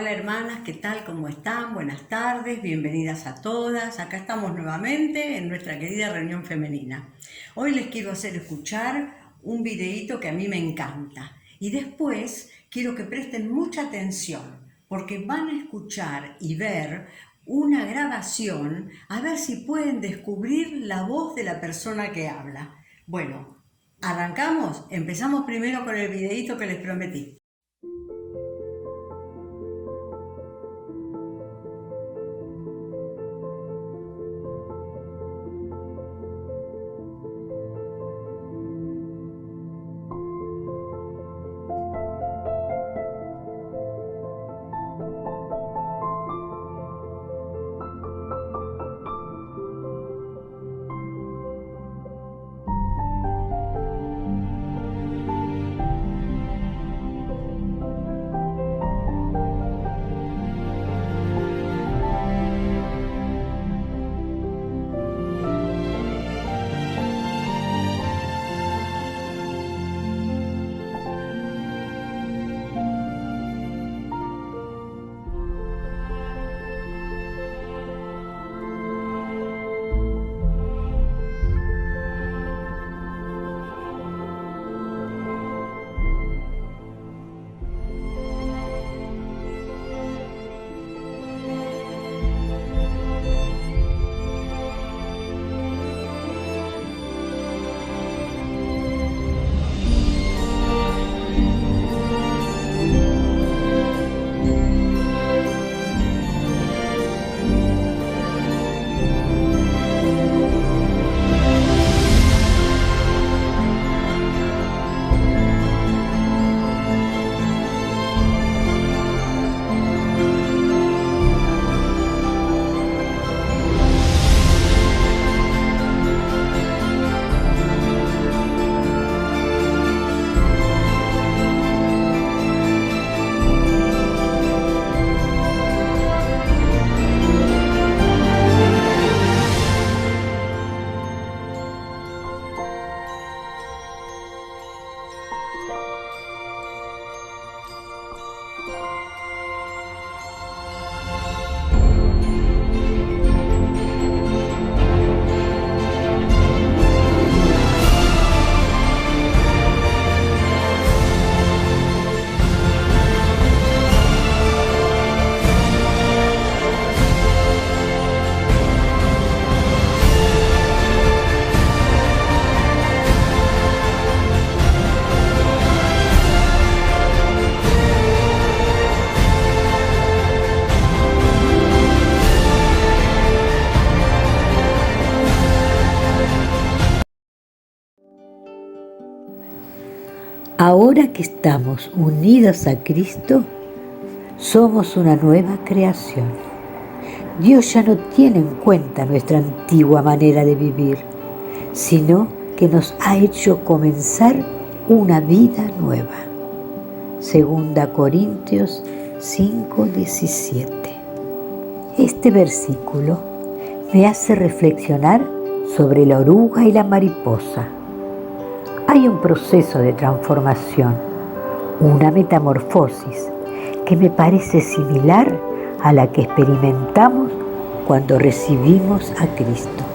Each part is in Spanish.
Hola hermanas, ¿qué tal? ¿Cómo están? Buenas tardes, bienvenidas a todas. Acá estamos nuevamente en nuestra querida reunión femenina. Hoy les quiero hacer escuchar un videíto que a mí me encanta. Y después quiero que presten mucha atención, porque van a escuchar y ver una grabación a ver si pueden descubrir la voz de la persona que habla. Bueno, ¿arrancamos? Empezamos primero con el videíto que les prometí. Ahora que estamos unidos a Cristo, somos una nueva creación. Dios ya no tiene en cuenta nuestra antigua manera de vivir, sino que nos ha hecho comenzar una vida nueva. 2 Corintios 5:17. Este versículo me hace reflexionar sobre la oruga y la mariposa. Hay un proceso de transformación, una metamorfosis, que me parece similar a la que experimentamos cuando recibimos a Cristo.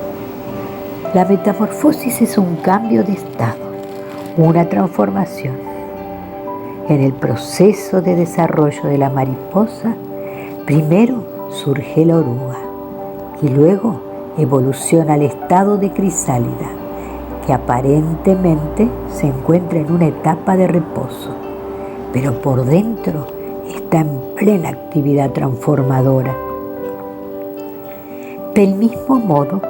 La metamorfosis es un cambio de estado, una transformación. En el proceso de desarrollo de la mariposa, primero surge la oruga y luego evoluciona al estado de crisálida, que aparentemente se encuentra en una etapa de reposo, pero por dentro está en plena actividad transformadora. Del mismo modo,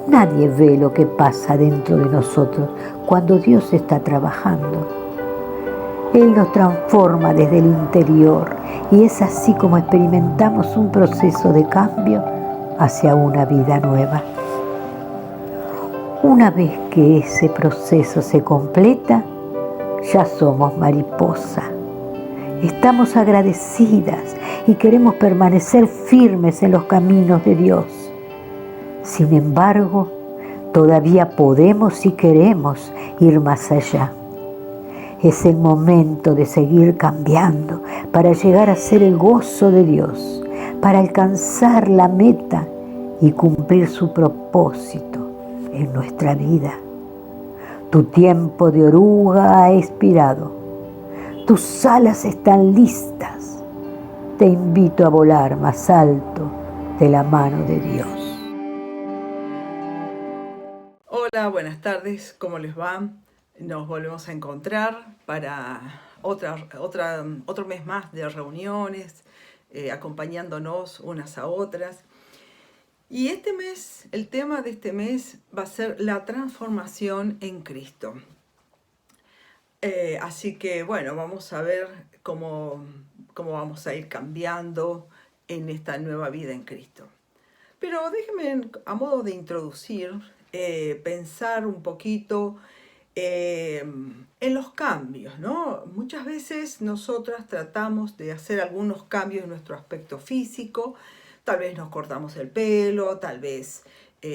nadie ve lo que pasa dentro de nosotros cuando Dios está trabajando. Él nos transforma desde el interior y es así como experimentamos un proceso de cambio hacia una vida nueva. Una vez que ese proceso se completa, ya somos mariposa. Estamos agradecidas y queremos permanecer firmes en los caminos de Dios. Sin embargo, todavía podemos y queremos ir más allá. Es el momento de seguir cambiando para llegar a ser el gozo de Dios, para alcanzar la meta y cumplir su propósito en nuestra vida. Tu tiempo de oruga ha expirado. Tus alas están listas. Te invito a volar más alto de la mano de Dios. Hola, buenas tardes, ¿cómo les va? Nos volvemos a encontrar para otro mes más de reuniones, acompañándonos unas a otras. Y este mes, el tema de este mes va a ser la transformación en Cristo. Así que bueno, vamos a ver cómo vamos a ir cambiando en esta nueva vida en Cristo. Pero déjenme, a modo de introducir, pensar un poquito en los cambios, ¿no? Muchas veces nosotras tratamos de hacer algunos cambios en nuestro aspecto físico. Tal vez nos cortamos el pelo, tal vez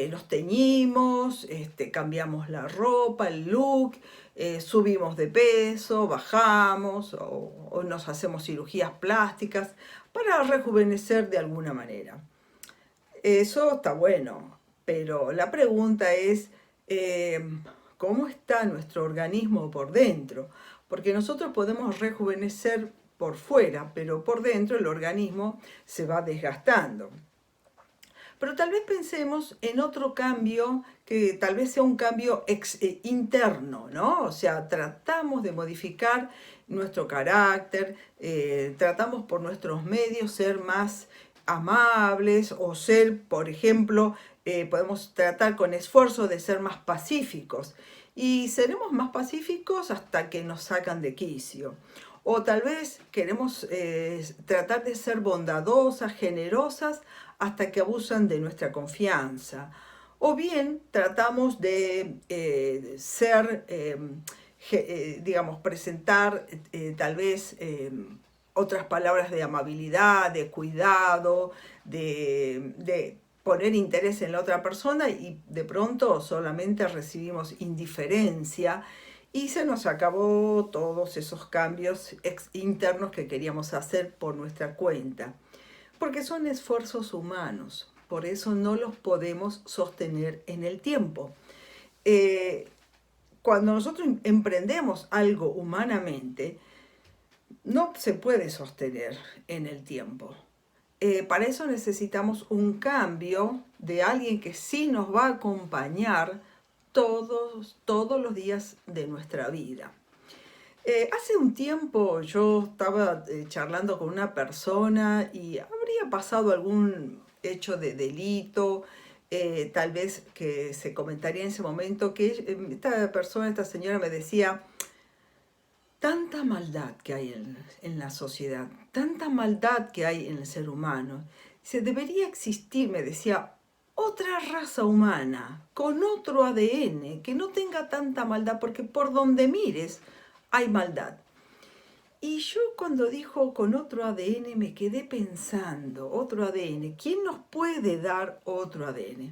nos teñimos, cambiamos la ropa, el look, subimos de peso, bajamos o nos hacemos cirugías plásticas para rejuvenecer de alguna manera. Eso está bueno, pero la pregunta es, ¿cómo está nuestro organismo por dentro? Porque nosotros podemos rejuvenecer por fuera, pero por dentro el organismo se va desgastando. Pero tal vez pensemos en otro cambio que tal vez sea un cambio interno, ¿no? O sea, tratamos de modificar nuestro carácter, tratamos por nuestros medios ser más amables o ser, por ejemplo, podemos tratar con esfuerzo de ser más pacíficos. Y seremos más pacíficos hasta que nos sacan de quicio. O tal vez queremos tratar de ser bondadosas, generosas, hasta que abusan de nuestra confianza. O bien tratamos de ser, digamos, presentar tal vez otras palabras de amabilidad, de cuidado, de poner interés en la otra persona y de pronto solamente recibimos indiferencia y se nos acabó todos esos cambios internos que queríamos hacer por nuestra cuenta. Porque son esfuerzos humanos, por eso no los podemos sostener en el tiempo. Cuando nosotros emprendemos algo humanamente, no se puede sostener en el tiempo. Para eso necesitamos un cambio de alguien que sí nos va a acompañar todos los días de nuestra vida. Hace un tiempo yo estaba charlando con una persona y habría pasado algún hecho de delito, tal vez que se comentaría en ese momento que esta señora me decía, tanta maldad que hay en la sociedad, tanta maldad que hay en el ser humano. Se debería existir, me decía, otra raza humana con otro ADN que no tenga tanta maldad, porque por donde mires hay maldad. Y yo cuando dijo con otro ADN me quedé pensando, otro ADN, ¿quién nos puede dar otro ADN?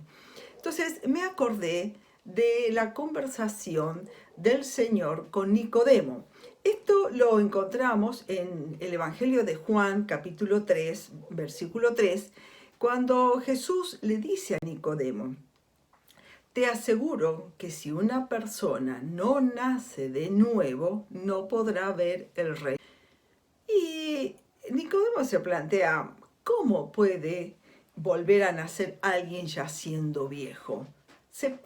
Entonces me acordé de la conversación del Señor con Nicodemo. Esto lo encontramos en el Evangelio de Juan, capítulo 3, versículo 3, cuando Jesús le dice a Nicodemo, te aseguro que si una persona no nace de nuevo, no podrá ver el reino. Y Nicodemo se plantea, ¿cómo puede volver a nacer alguien ya siendo viejo?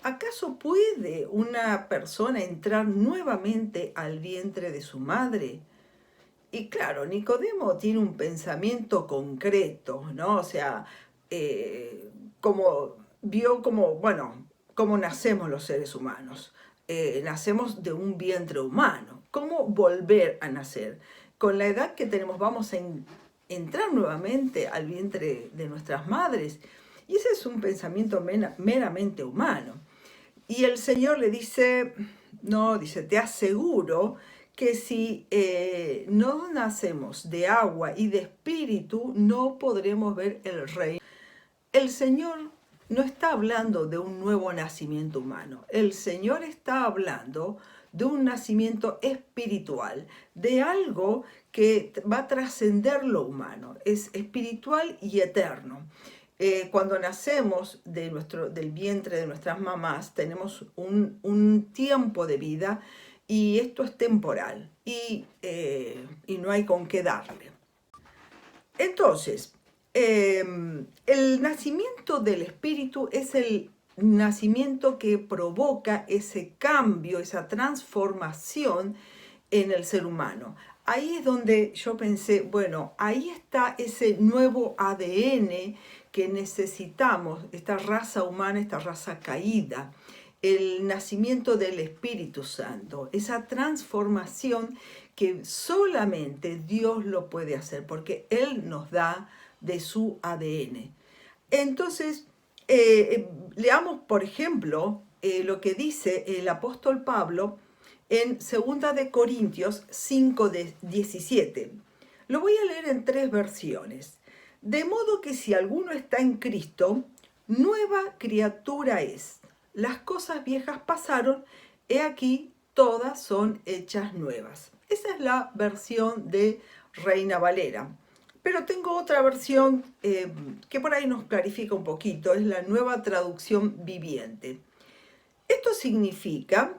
¿Acaso puede una persona entrar nuevamente al vientre de su madre? Y claro, Nicodemo tiene un pensamiento concreto, ¿no? O sea, vio cómo nacemos los seres humanos. Nacemos de un vientre humano. ¿Cómo volver a nacer? Con la edad que tenemos vamos a entrar nuevamente al vientre de nuestras madres. Y ese es un pensamiento meramente humano. Y el Señor le dice, no, dice, te aseguro que si no nacemos de agua y de espíritu, no podremos ver el reino. El Señor no está hablando de un nuevo nacimiento humano. El Señor está hablando de un nacimiento espiritual, de algo que va a trascender lo humano, es espiritual y eterno. Cuando nacemos del vientre de nuestras mamás, tenemos un tiempo de vida y esto es temporal y no hay con qué darle. Entonces, el nacimiento del espíritu es el nacimiento que provoca ese cambio, esa transformación en el ser humano. Ahí es donde yo pensé, bueno, ahí está ese nuevo ADN que necesitamos, esta raza humana, esta raza caída, el nacimiento del Espíritu Santo, esa transformación que solamente Dios lo puede hacer, porque Él nos da de su ADN. Entonces, leamos, por ejemplo, lo que dice el apóstol Pablo en 2 de Corintios 5:17. Lo voy a leer en 3 versiones. De modo que si alguno está en Cristo, nueva criatura es. Las cosas viejas pasaron, he aquí, todas son hechas nuevas. Esa es la versión de Reina Valera. Pero tengo otra versión que por ahí nos clarifica un poquito, es la Nueva Traducción Viviente. Esto significa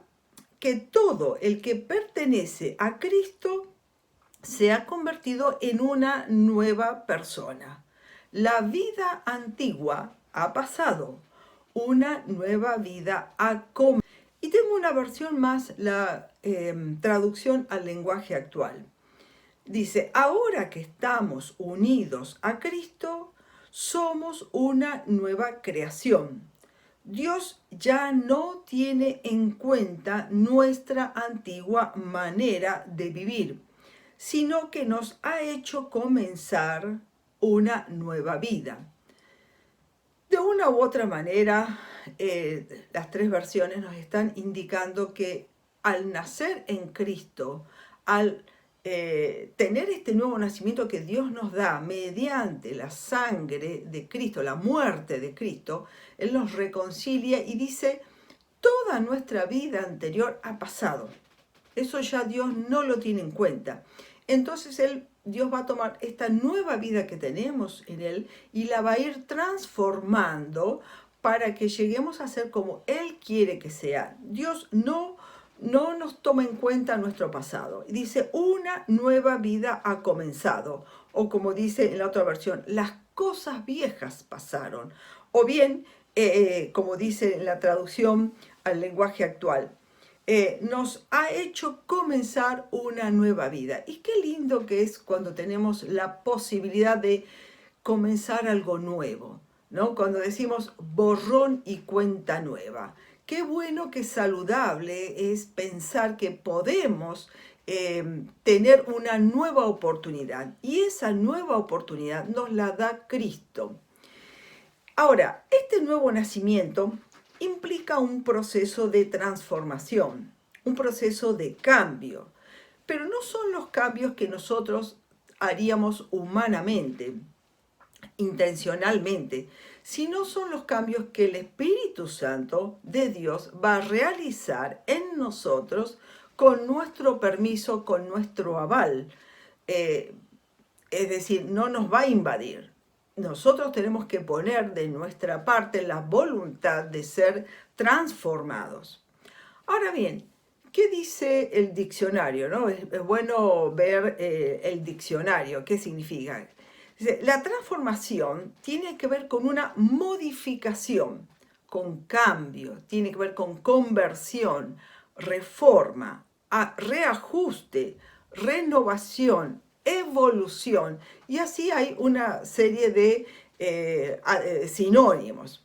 que todo el que pertenece a Cristo se ha convertido en una nueva persona. La vida antigua ha pasado, una nueva vida ha comenzado. Y tengo una versión más, la traducción al lenguaje actual. Dice, ahora que estamos unidos a Cristo, somos una nueva creación. Dios ya no tiene en cuenta nuestra antigua manera de vivir, sino que nos ha hecho comenzar una nueva vida. De una u otra manera, las 3 versiones nos están indicando que al nacer en Cristo, al tener este nuevo nacimiento que Dios nos da mediante la sangre de Cristo, la muerte de Cristo, Él nos reconcilia y dice, toda nuestra vida anterior ha pasado. Eso ya Dios no lo tiene en cuenta. Entonces Dios va a tomar esta nueva vida que tenemos en Él y la va a ir transformando para que lleguemos a ser como Él quiere que sea. Dios no nos toma en cuenta nuestro pasado. Dice, una nueva vida ha comenzado. O como dice en la otra versión, las cosas viejas pasaron. O bien, como dice en la traducción al lenguaje actual, nos ha hecho comenzar una nueva vida. Y qué lindo que es cuando tenemos la posibilidad de comenzar algo nuevo, ¿no? Cuando decimos borrón y cuenta nueva. Qué bueno, qué saludable es pensar que podemos tener una nueva oportunidad. Y esa nueva oportunidad nos la da Cristo. Ahora, este nuevo nacimiento implica un proceso de transformación, un proceso de cambio, pero no son los cambios que nosotros haríamos humanamente, intencionalmente, sino son los cambios que el Espíritu Santo de Dios va a realizar en nosotros con nuestro permiso, con nuestro aval. Es decir, no nos va a invadir. Nosotros tenemos que poner de nuestra parte la voluntad de ser transformados. Ahora bien, ¿qué dice el diccionario, no? Es bueno ver el diccionario. ¿Qué significa? Dice, la transformación tiene que ver con una modificación, con cambio, tiene que ver con conversión, reforma, reajuste, renovación, evolución, y así hay una serie de sinónimos.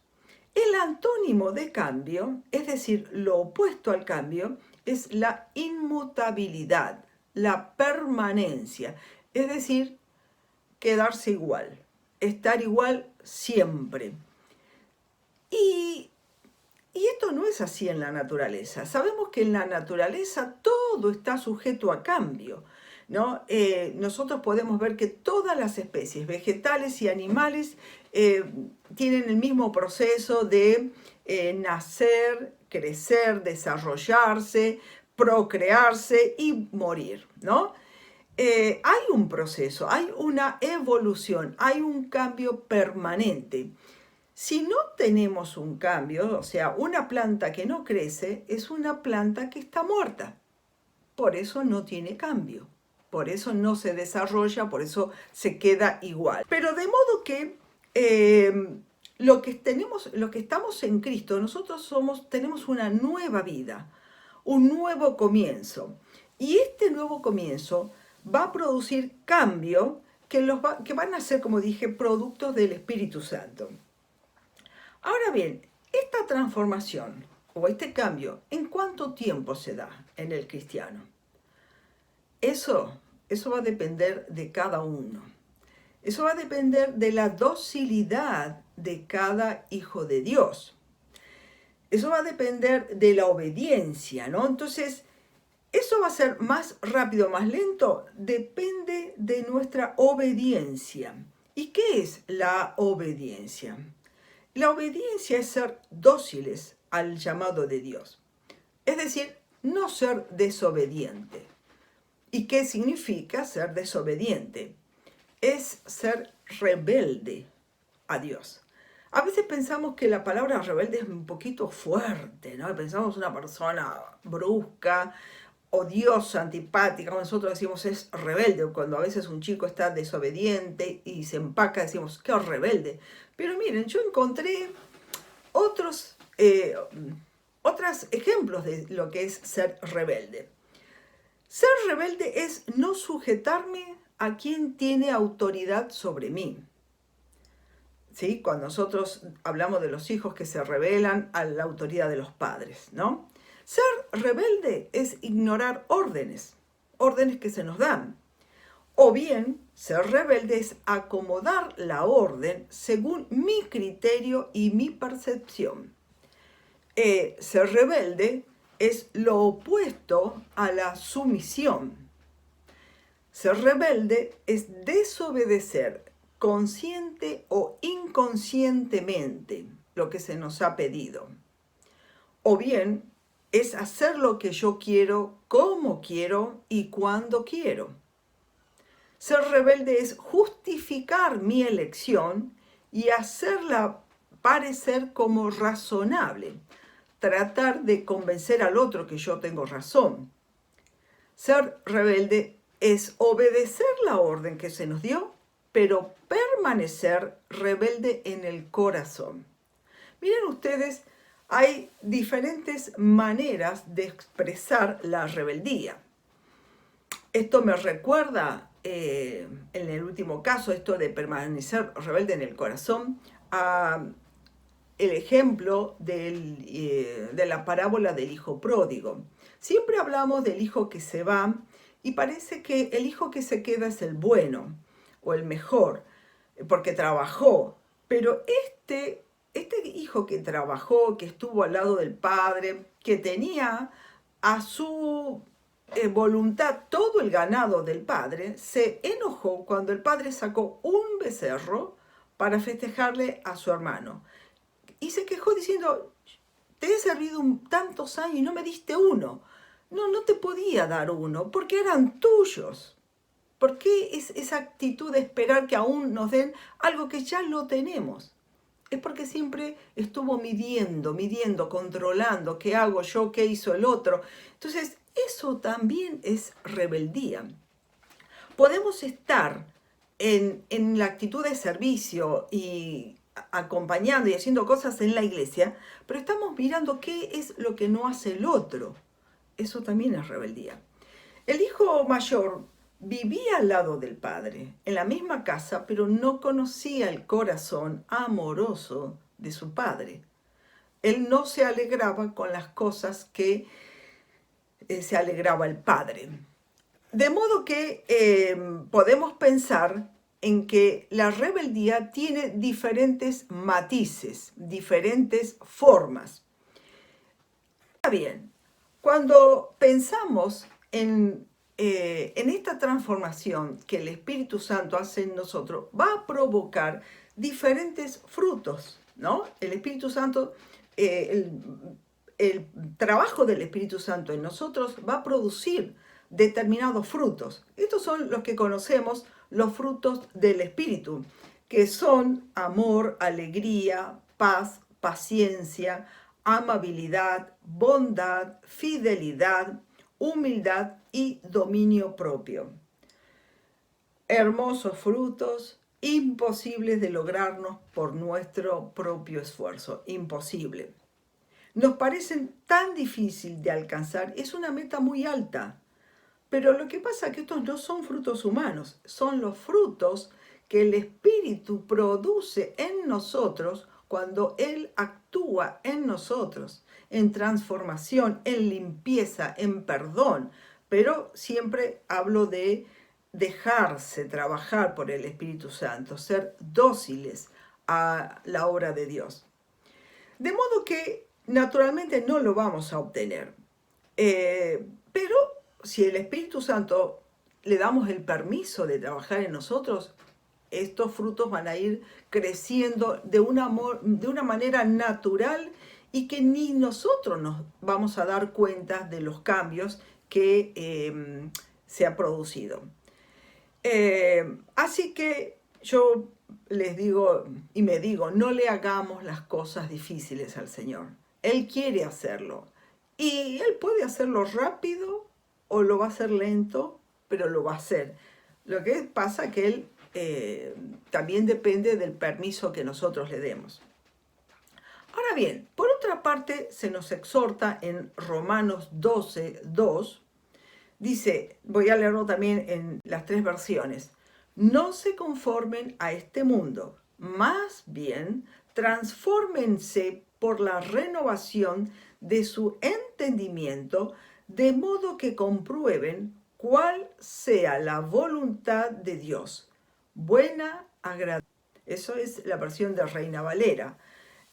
El antónimo de cambio, es decir, lo opuesto al cambio, es la inmutabilidad, la permanencia, es decir, quedarse igual, estar igual siempre. Y esto no es así en la naturaleza. Sabemos que en la naturaleza todo está sujeto a cambio, ¿no? Nosotros podemos ver que todas las especies, vegetales y animales, tienen el mismo proceso de nacer, crecer, desarrollarse, procrearse y morir, ¿no? Hay un proceso, hay una evolución, hay un cambio permanente. Si no tenemos un cambio, o sea, una planta que no crece es una planta que está muerta. Por eso no tiene cambio, por eso no se desarrolla, por eso se queda igual. Pero de modo que lo que estamos en Cristo, nosotros tenemos una nueva vida, un nuevo comienzo. Y este nuevo comienzo va a producir cambio que van a ser, como dije, productos del Espíritu Santo. Ahora bien, esta transformación o este cambio, ¿en cuánto tiempo se da en el cristiano? Eso va a depender de cada uno. Eso va a depender de la docilidad de cada hijo de Dios. Eso va a depender de la obediencia, ¿no? Entonces, ¿eso va a ser más rápido, más lento? Depende de nuestra obediencia. ¿Y qué es la obediencia? La obediencia es ser dóciles al llamado de Dios. Es decir, no ser desobediente. ¿Y qué significa ser desobediente? Es ser rebelde a Dios. A veces pensamos que la palabra rebelde es un poquito fuerte, ¿no? Pensamos una persona brusca, odiosa, antipática. Nosotros decimos es rebelde. Cuando a veces un chico está desobediente y se empaca, decimos qué rebelde. Pero miren, yo encontré otros ejemplos de lo que es ser rebelde. Ser rebelde es no sujetarme a quien tiene autoridad sobre mí. ¿Sí? Cuando nosotros hablamos de los hijos que se rebelan a la autoridad de los padres, ¿no? Ser rebelde es ignorar órdenes que se nos dan. O bien, ser rebelde es acomodar la orden según mi criterio y mi percepción. Ser rebelde es lo opuesto a la sumisión. Ser rebelde es desobedecer consciente o inconscientemente lo que se nos ha pedido. O bien, es hacer lo que yo quiero, como quiero y cuando quiero. Ser rebelde es justificar mi elección y hacerla parecer como razonable. Tratar de convencer al otro que yo tengo razón. Ser rebelde es obedecer la orden que se nos dio, pero permanecer rebelde en el corazón. Miren ustedes, hay diferentes maneras de expresar la rebeldía. Esto me recuerda, en el último caso, esto de permanecer rebelde en el corazón, a el ejemplo de la parábola del hijo pródigo. Siempre hablamos del hijo que se va y parece que el hijo que se queda es el bueno o el mejor, porque trabajó. Pero este hijo que trabajó, que estuvo al lado del padre, que tenía a su voluntad todo el ganado del padre, se enojó cuando el padre sacó un becerro para festejarle a su hermano. Y se quejó diciendo, te he servido tantos años y no me diste uno. No te podía dar uno porque eran tuyos. ¿Por qué es esa actitud de esperar que aún nos den algo que ya lo tenemos? Es porque siempre estuvo midiendo, controlando qué hago yo, qué hizo el otro. Entonces, eso también es rebeldía. Podemos estar en la actitud de servicio y acompañando y haciendo cosas en la iglesia, pero estamos mirando qué es lo que no hace el otro. Eso también es rebeldía. El hijo mayor vivía al lado del padre, en la misma casa, pero no conocía el corazón amoroso de su padre. Él no se alegraba con las cosas que se alegraba el padre. De modo que podemos pensar en que la rebeldía tiene diferentes matices, diferentes formas. Está bien, cuando pensamos en esta transformación que el Espíritu Santo hace en nosotros, va a provocar diferentes frutos, ¿no? El Espíritu Santo el trabajo del Espíritu Santo en nosotros va a producir determinados frutos. Estos son los que conocemos, los frutos del Espíritu, que son amor, alegría, paz, paciencia, amabilidad, bondad, fidelidad, humildad y dominio propio. Hermosos frutos, imposibles de lograrnos por nuestro propio esfuerzo. Imposible. Nos parecen tan difíciles de alcanzar, es una meta muy alta. Pero lo que pasa es que estos no son frutos humanos, son los frutos que el Espíritu produce en nosotros cuando Él actúa en nosotros, en transformación, en limpieza, en perdón. Pero siempre hablo de dejarse trabajar por el Espíritu Santo, ser dóciles a la obra de Dios. De modo que naturalmente no lo vamos a obtener. Pero si el Espíritu Santo le damos el permiso de trabajar en nosotros, estos frutos van a ir creciendo de una manera natural y que ni nosotros nos vamos a dar cuenta de los cambios que se han producido. Así que yo les digo y me digo, no le hagamos las cosas difíciles al Señor. Él quiere hacerlo y Él puede hacerlo rápido o lo va a hacer lento, pero lo va a hacer. Lo que pasa es que Él también depende del permiso que nosotros le demos. Ahora bien, por otra parte, se nos exhorta en Romanos 12:2, dice, voy a leerlo también en las 3 versiones, no se conformen a este mundo, más bien transfórmense por la renovación de su entendimiento, de modo que comprueben cuál sea la voluntad de Dios, buena, agradable. Eso es la versión de Reina Valera.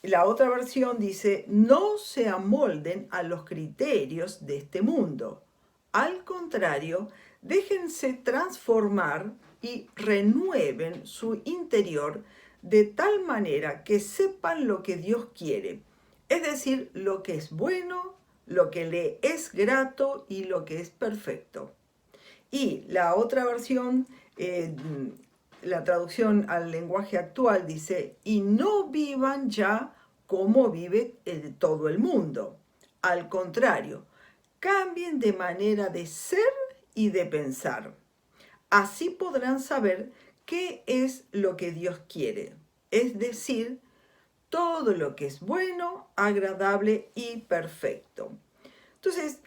La otra versión dice, no se amolden a los criterios de este mundo. Al contrario, déjense transformar y renueven su interior de tal manera que sepan lo que Dios quiere, es decir, lo que es bueno, lo que le es grato y lo que es perfecto. Y la otra versión, la traducción al lenguaje actual dice, y no vivan ya como vive todo el mundo. Al contrario, cambien de manera de ser y de pensar. Así podrán saber qué es lo que Dios quiere, es decir, todo lo que es bueno, agradable y perfecto. Entonces,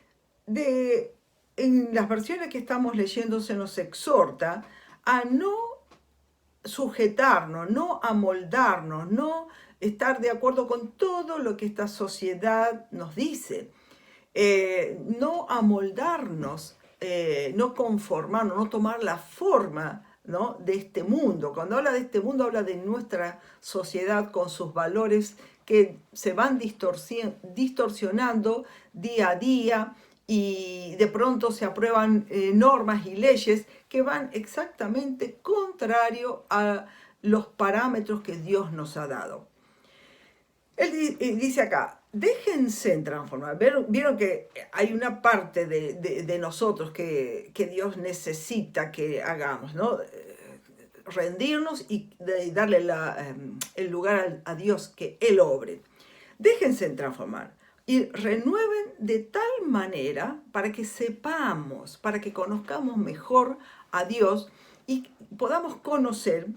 en las versiones que estamos leyendo se nos exhorta a no sujetarnos, no amoldarnos, no estar de acuerdo con todo lo que esta sociedad nos dice, no amoldarnos, no conformarnos, no tomar la forma, ¿no?, de este mundo. Cuando habla de este mundo, habla de nuestra sociedad con sus valores que se van distorsionando día a día y de pronto se aprueban normas y leyes que van exactamente contrario a los parámetros que Dios nos ha dado. Él dice acá, déjense transformar. Vieron que hay una parte de nosotros que Dios necesita que hagamos, ¿no? Rendirnos y darle el lugar a Dios, que Él obre. Déjense transformar y renueven de tal manera para que sepamos, para que conozcamos mejor a Dios y podamos conocer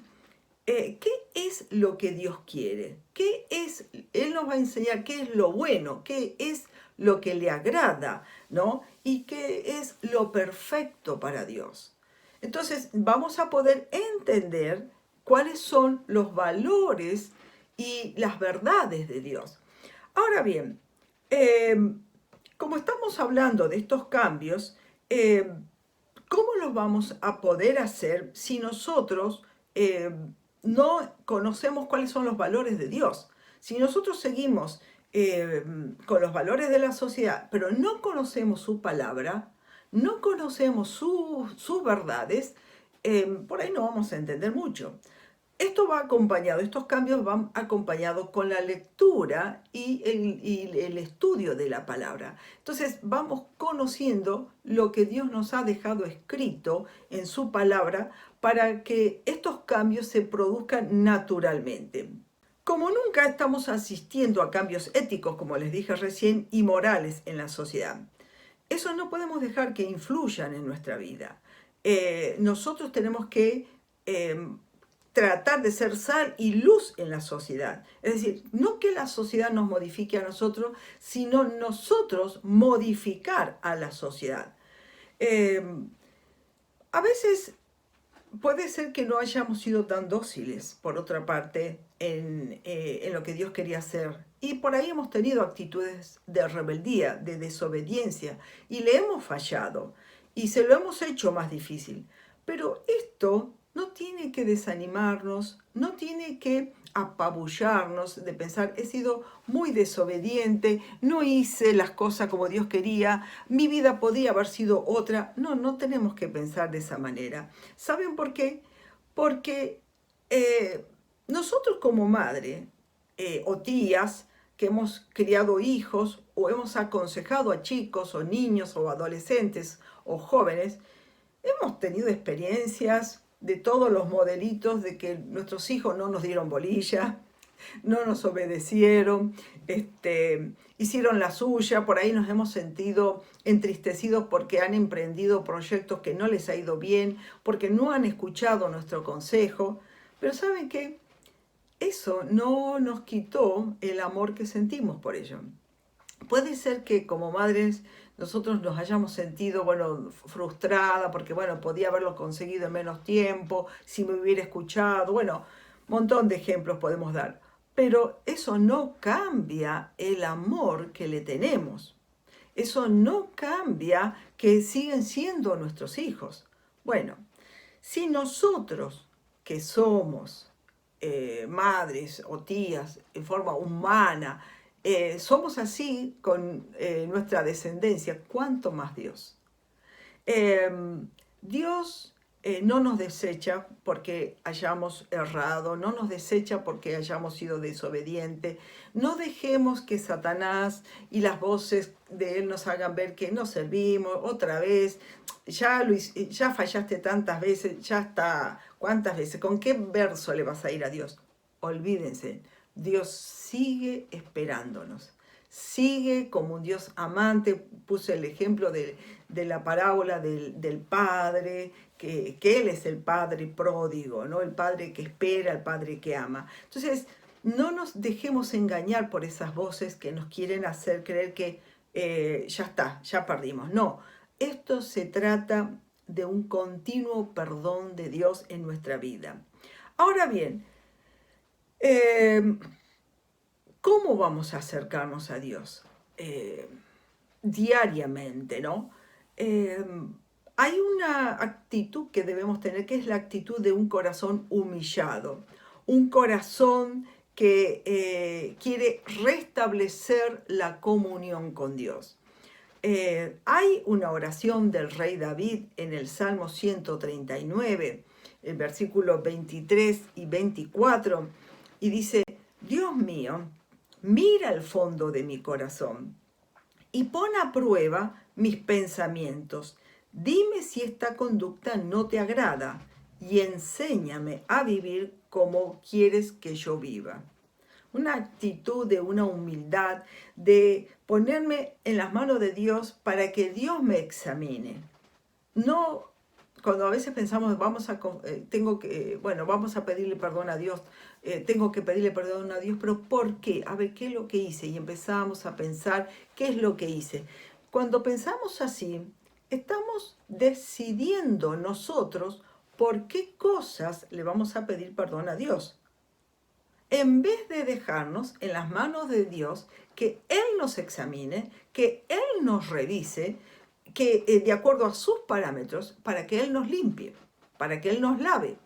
qué es lo que Dios quiere, qué es, Él nos va a enseñar qué es lo bueno, qué es lo que le agrada, ¿no? Y qué es lo perfecto para Dios. Entonces vamos a poder entender cuáles son los valores y las verdades de Dios. Ahora bien, como estamos hablando de estos cambios, ¿cómo los vamos a poder hacer si nosotros no conocemos cuáles son los valores de Dios? Si nosotros seguimos con los valores de la sociedad, pero no conocemos su palabra, no conocemos sus verdades, por ahí no vamos a entender mucho. Esto va acompañado, estos cambios van acompañados con la lectura y el estudio de la palabra. Entonces vamos conociendo lo que Dios nos ha dejado escrito en su palabra para que estos cambios se produzcan naturalmente. Como nunca estamos asistiendo a cambios éticos, como les dije recién, y morales en la sociedad. Eso no podemos dejar que influyan en nuestra vida. Nosotros tenemos que tratar de ser sal y luz en la sociedad. Es decir, no que la sociedad nos modifique a nosotros, sino nosotros modificar a la sociedad. A veces puede ser que no hayamos sido tan dóciles, por otra parte, en lo que Dios quería hacer. Y por ahí hemos tenido actitudes de rebeldía, de desobediencia, y le hemos fallado, y se lo hemos hecho más difícil. Pero esto no tiene que desanimarnos, no tiene que apabullarnos de pensar, he sido muy desobediente, no hice las cosas como Dios quería, mi vida podía haber sido otra. No, no tenemos que pensar de esa manera. ¿Saben por qué? Porque nosotros como madre o tías que hemos criado hijos o hemos aconsejado a chicos o niños o adolescentes o jóvenes, hemos tenido experiencias de todos los modelitos de que nuestros hijos no nos dieron bolilla, no nos obedecieron, hicieron la suya, por ahí nos hemos sentido entristecidos porque han emprendido proyectos que no les ha ido bien, porque no han escuchado nuestro consejo. Pero ¿saben qué? Eso no nos quitó el amor que sentimos por ello. Puede ser que como madres nosotros nos hayamos sentido, frustrada porque, podía haberlo conseguido en menos tiempo, si me hubiera escuchado, montón de ejemplos podemos dar. Pero eso no cambia el amor que le tenemos. Eso no cambia que siguen siendo nuestros hijos. Bueno, si nosotros que somos madres o tías en forma humana, somos así con nuestra descendencia, ¿cuánto más Dios? Dios no nos desecha porque hayamos errado, no nos desecha porque hayamos sido desobedientes. No dejemos que Satanás y las voces de él nos hagan ver que no servimos otra vez. Ya fallaste tantas veces, ya está. ¿Cuántas veces? ¿Con qué verso le vas a ir a Dios? Olvídense. Dios sigue esperándonos, sigue como un Dios amante. Puse el ejemplo de la parábola del padre, que Él es el padre pródigo, ¿no? El padre que espera, el padre que ama. Entonces, no nos dejemos engañar por esas voces que nos quieren hacer creer que ya está, ya perdimos. No, esto se trata de un continuo perdón de Dios en nuestra vida. Ahora bien, ¿cómo vamos a acercarnos a Dios? Diariamente, ¿no? Hay una actitud que debemos tener, que es la actitud de un corazón humillado, un corazón que quiere restablecer la comunión con Dios. Hay una oración del rey David en el Salmo 139, el versículo 23 y 24, y dice: Dios mío, mira el fondo de mi corazón y pon a prueba mis pensamientos. Dime si esta conducta no te agrada y enséñame a vivir como quieres que yo viva. Una actitud de una humildad, de ponerme en las manos de Dios para que Dios me examine. No, cuando a veces pensamos, vamos a pedirle perdón a Dios, tengo que pedirle perdón a Dios, pero ¿por qué? A ver, ¿qué es lo que hice? Y empezamos a pensar, ¿qué es lo que hice? Cuando pensamos así, estamos decidiendo nosotros por qué cosas le vamos a pedir perdón a Dios. En vez de dejarnos en las manos de Dios, que Él nos examine, que Él nos revise, que de acuerdo a sus parámetros, para que Él nos limpie, para que Él nos lave.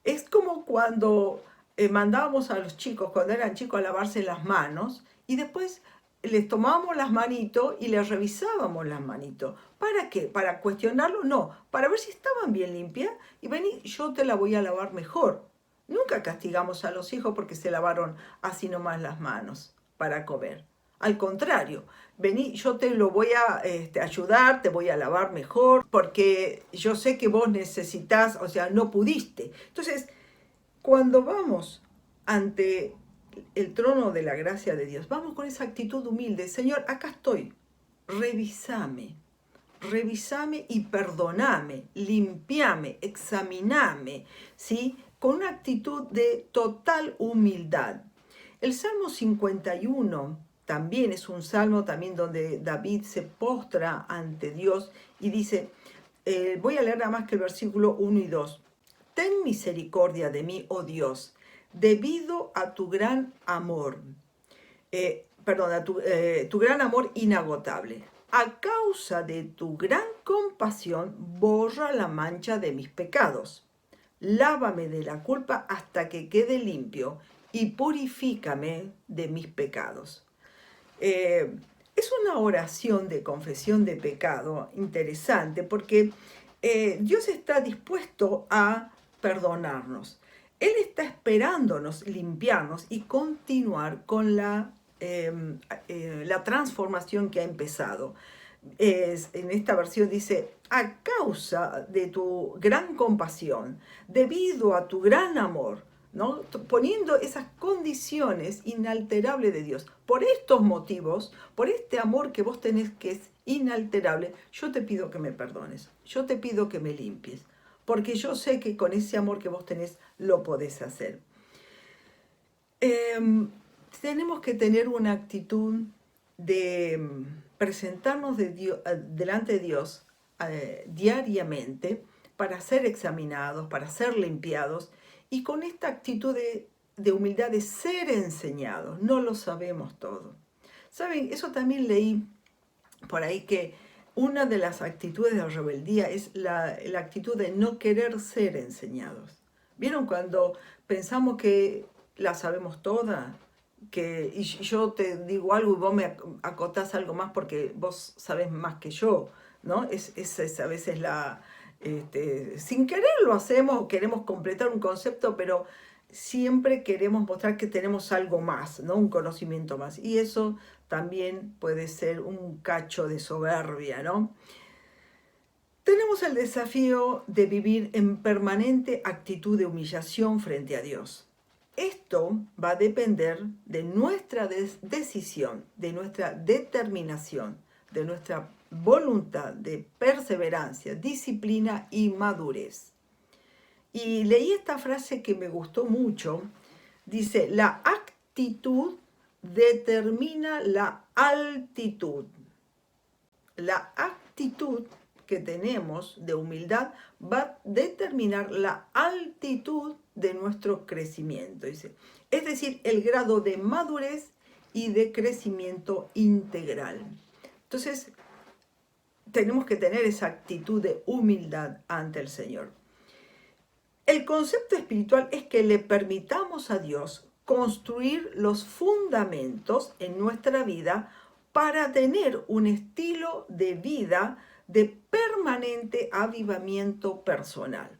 Es como cuando mandábamos a los chicos, cuando eran chicos, a lavarse las manos, y después les tomábamos las manitos y les revisábamos las manitos. ¿Para qué? ¿Para cuestionarlo? No, para ver si estaban bien limpias, y vení, yo te la voy a lavar mejor. Nunca castigamos a los hijos porque se lavaron así nomás las manos para comer. Al contrario, vení, yo te lo voy a ayudar, te voy a lavar mejor, porque yo sé que vos necesitas, o sea, no pudiste. Entonces, cuando vamos ante el trono de la gracia de Dios, vamos con esa actitud humilde. Señor, acá estoy, revísame y perdoname, limpiame, examiname, ¿sí? Con una actitud de total humildad. El Salmo 51 también es un salmo también donde David se postra ante Dios y dice, voy a leer nada más que el versículo 1 y 2. Ten misericordia de mí, oh Dios, debido a tu gran amor, a tu gran amor inagotable. A causa de tu gran compasión, borra la mancha de mis pecados. Lávame de la culpa hasta que quede limpio y purifícame de mis pecados. Es una oración de confesión de pecado interesante porque Dios está dispuesto a perdonarnos. Él está esperándonos limpiarnos y continuar con la transformación que ha empezado. En esta versión dice, a causa de tu gran compasión, debido a tu gran amor, ¿no? Poniendo esas condiciones inalterables de Dios. Por estos motivos, por este amor que vos tenés que es inalterable, yo te pido que me perdones, yo te pido que me limpies, porque yo sé que con ese amor que vos tenés lo podés hacer. Tenemos que tener una actitud de presentarnos delante de Dios diariamente para ser examinados, para ser limpiados, y con esta actitud de humildad de ser enseñados. No lo sabemos todo. ¿Saben? Eso también leí por ahí, que una de las actitudes de rebeldía es la actitud de no querer ser enseñados. ¿Vieron cuando pensamos que la sabemos toda? Y yo te digo algo y vos me acotás algo más porque vos sabés más que yo, ¿no? Es a veces sin querer lo hacemos, queremos completar un concepto, pero siempre queremos mostrar que tenemos algo más, ¿no? Un conocimiento más. Y eso también puede ser un cacho de soberbia, ¿no? Tenemos el desafío de vivir en permanente actitud de humillación frente a Dios. Esto va a depender de nuestra decisión, de nuestra determinación, de nuestra voluntad de perseverancia, disciplina y madurez. Y leí esta frase que me gustó mucho. Dice, la actitud determina la altitud. La actitud que tenemos de humildad va a determinar la altitud de nuestro crecimiento, dice. Es decir, el grado de madurez y de crecimiento integral. Entonces, tenemos que tener esa actitud de humildad ante el Señor. El concepto espiritual es que le permitamos a Dios construir los fundamentos en nuestra vida para tener un estilo de vida de permanente avivamiento personal,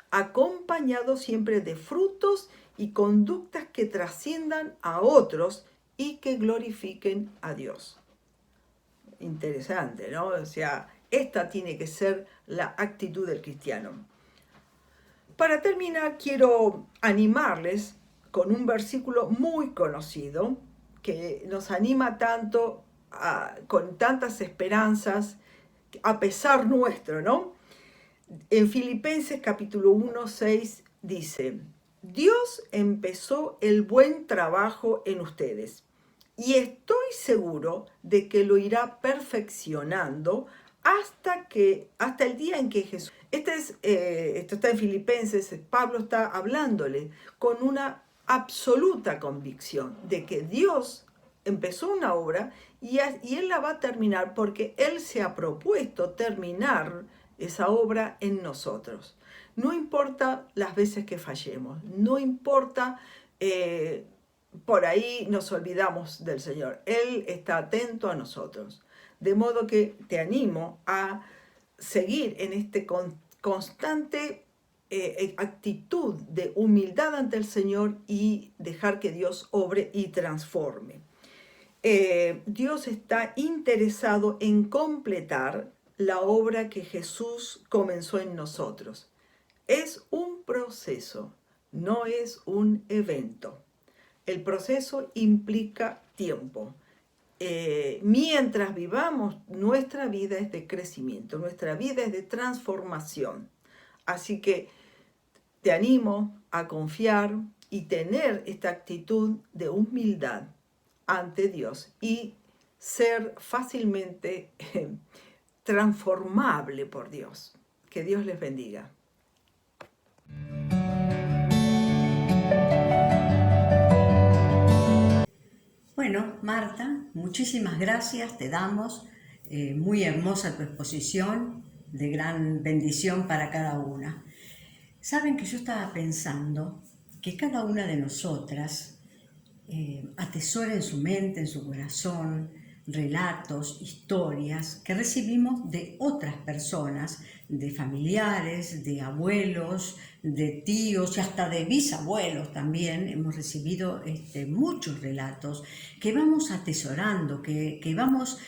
acompañado siempre de frutos y conductas que trasciendan a otros y que glorifiquen a Dios. Interesante, ¿no? O sea, esta tiene que ser la actitud del cristiano. Para terminar, quiero animarles con un versículo muy conocido que nos anima tanto, con tantas esperanzas, a pesar nuestro, ¿no? En Filipenses capítulo 1, 6 dice, Dios empezó el buen trabajo en ustedes y estoy seguro de que lo irá perfeccionando hasta el día en que Jesús... Esto está en Filipenses, Pablo está hablándole con una absoluta convicción de que Dios empezó una obra y Él la va a terminar porque Él se ha propuesto terminar esa obra en nosotros. No importa las veces que fallemos, no importa, por ahí nos olvidamos del Señor. Él está atento a nosotros. De modo que te animo a seguir en este constante actitud de humildad ante el Señor y dejar que Dios obre y transforme. Dios está interesado en completar la obra que Jesús comenzó en nosotros. Es un proceso, no es un evento. El proceso implica tiempo. Mientras vivamos, nuestra vida es de crecimiento, nuestra vida es de transformación. Así que te animo a confiar y tener esta actitud de humildad ante Dios y ser fácilmente transformable por Dios. Que Dios les bendiga. Bueno, Marta, muchísimas gracias, te damos. Muy hermosa tu exposición, de gran bendición para cada una. Saben que yo estaba pensando que cada una de nosotras atesora en su mente, en su corazón, relatos, historias que recibimos de otras personas, de familiares, de abuelos, de tíos y hasta de bisabuelos también. Hemos recibido muchos relatos que vamos atesorando, que vamos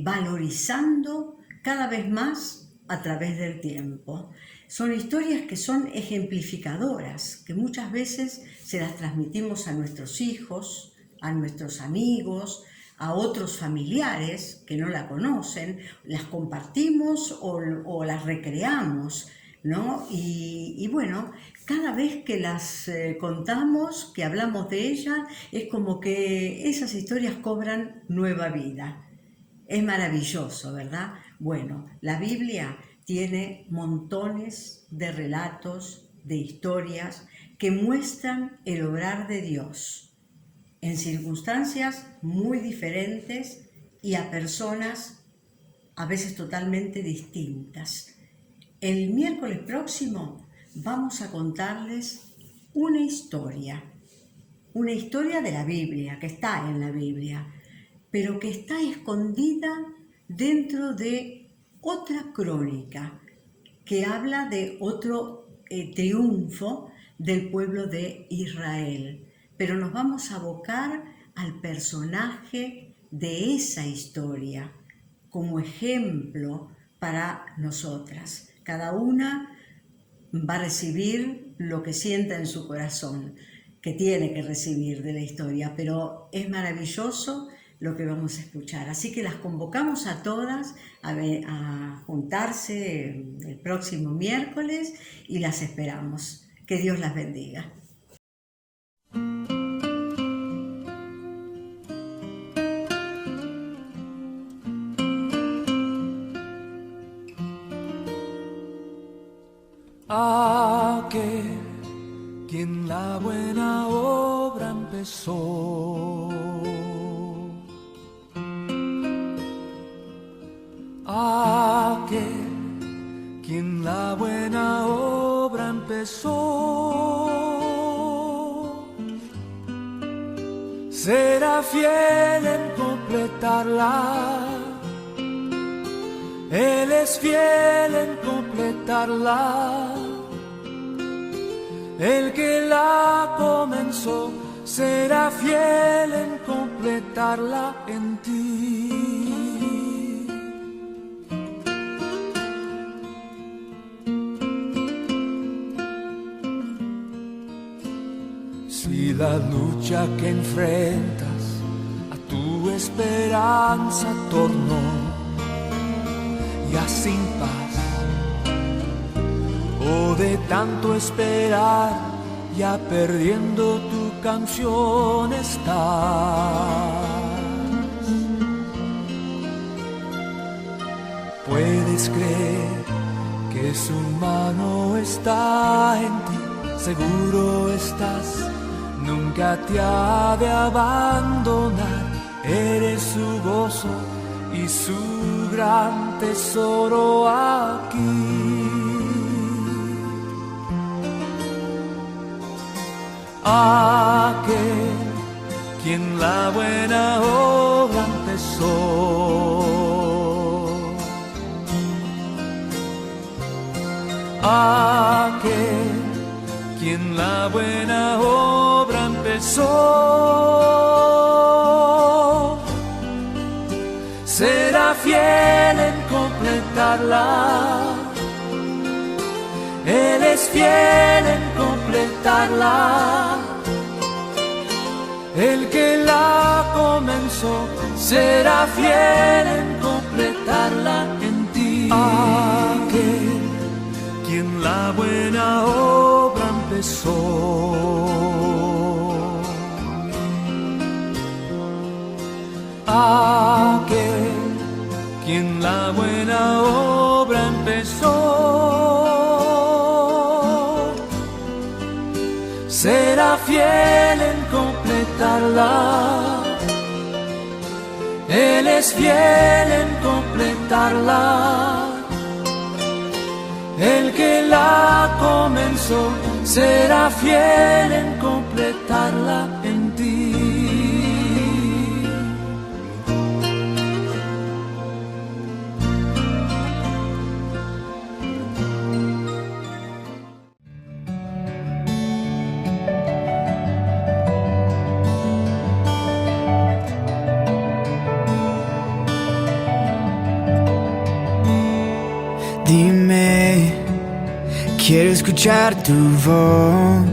valorizando cada vez más a través del tiempo. Son historias que son ejemplificadoras, que muchas veces se las transmitimos a nuestros hijos, a nuestros amigos, a otros familiares que no la conocen, las compartimos o las recreamos, ¿no? Y bueno, cada vez que las contamos, que hablamos de ellas, es como que esas historias cobran nueva vida. Es maravilloso, ¿verdad? Bueno, la Biblia tiene montones de relatos, de historias que muestran el obrar de Dios en circunstancias muy diferentes y a personas a veces totalmente distintas. El miércoles próximo vamos a contarles una historia de la Biblia, que está en la Biblia, pero que está escondida dentro de otra crónica que habla de otro triunfo del pueblo de Israel. Pero nos vamos a abocar al personaje de esa historia como ejemplo para nosotras. Cada una va a recibir lo que sienta en su corazón, que tiene que recibir de la historia, pero es maravilloso lo que vamos a escuchar. Así que las convocamos a todas a juntarse el próximo miércoles y las esperamos. Que Dios las bendiga. Aquel quien la buena obra empezó, aquel quien la buena obra empezó, será fiel en completarla. Él es fiel en completarla. El que la comenzó será fiel en completarla en ti. Si la lucha que enfrentas a tu esperanza tornó ya sin paz, o de tanto esperar ya perdiendo tu canción estás, puedes creer que su mano está en ti, seguro estás, nunca te ha de abandonar, eres su gozo y su gran tesoro aquí. Aquel quien la buena obra empezó, aquel la buena obra empezó, será fiel en completarla. Él es fiel en completarla. El que la comenzó será fiel en completarla en ti. Aquel quien la buena obra empezó. Aquel quien la buena obra empezó será fiel en completarla. Él es fiel en completarla. El que la comenzó será fiel en completarla en ti. Dime, quiero escuchar tu voz,